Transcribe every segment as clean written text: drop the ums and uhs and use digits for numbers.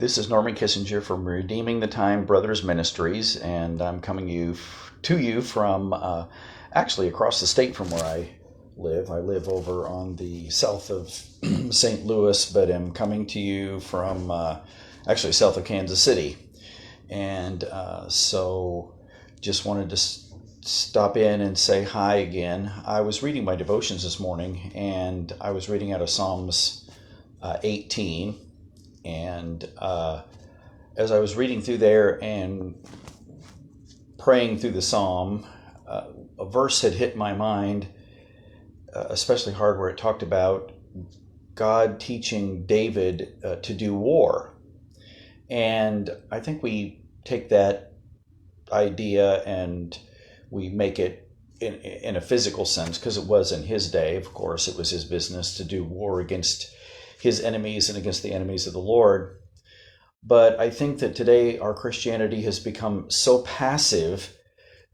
This is Norman Kissinger from Redeeming the Time Brothers Ministries, and I'm coming to you from actually across the state from where I live. I live over on the south of St. Louis, but am coming to you from actually south of Kansas City. And so just wanted to stop in and say hi again. I was reading my devotions this morning, and I was reading out of Psalms 18. And as I was reading through there and praying through the psalm, a verse had hit my mind, especially hard, where it talked about God teaching David to do war. And I think we take that idea and we make it in a physical sense, because it was in his day. Of course, it was his business to do war against his enemies and against the enemies of the Lord. But I think that today our Christianity has become so passive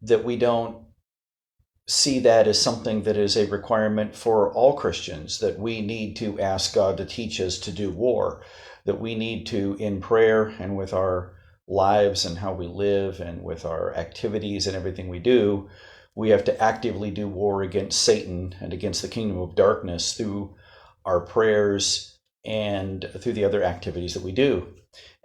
that we don't see that as something that is a requirement for all Christians, that we need to ask God to teach us to do war, that we need to, in prayer and with our lives and how we live and with our activities and everything we do, we have to actively do war against Satan and against the kingdom of darkness through our prayers and through the other activities that we do.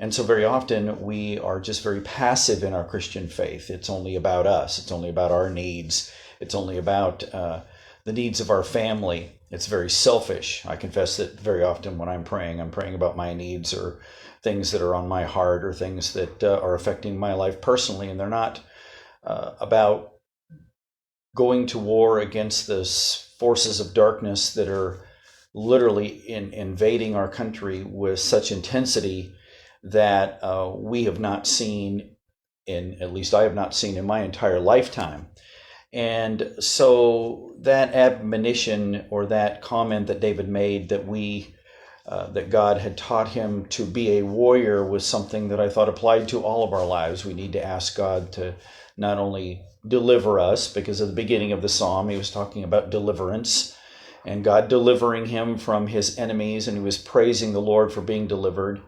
And so very often we are just very passive in our Christian faith. It's only about us. It's only about our needs. It's only about the needs of our family. It's very selfish. I confess that very often when I'm praying about my needs or things that are on my heart or things that are affecting my life personally, and they're not about going to war against the forces of darkness that are literally invading our country with such intensity that we have not seen at least I have not seen in my entire lifetime. And so that admonition or that comment that David made that God had taught him to be a warrior was something that I thought applied to all of our lives. We need to ask God to not only deliver us, because at the beginning of the psalm he was talking about deliverance and God delivering him from his enemies, and he was praising the Lord for being delivered,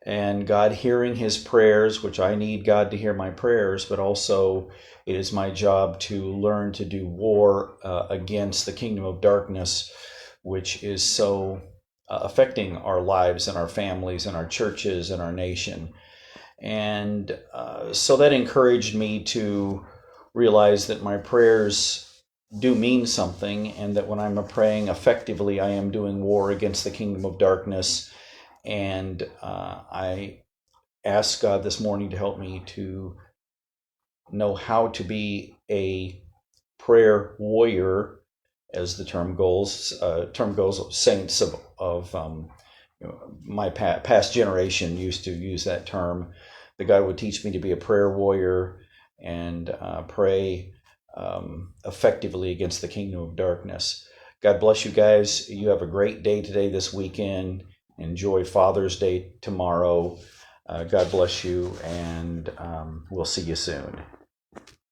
and God hearing his prayers, which I need God to hear my prayers, but also it is my job to learn to do war against the kingdom of darkness, which is so affecting our lives and our families and our churches and our nation. And so that encouraged me to realize that my prayers do mean something, and that when I'm praying effectively, I am doing war against the kingdom of darkness. And I asked God this morning to help me to know how to be a prayer warrior, as the term goes. Saints of my past generation used to use that term. That God would teach me to be a prayer warrior and pray effectively against the kingdom of darkness. God bless you guys. You have a great day today, this weekend. Enjoy Father's Day tomorrow. God bless you, and we'll see you soon.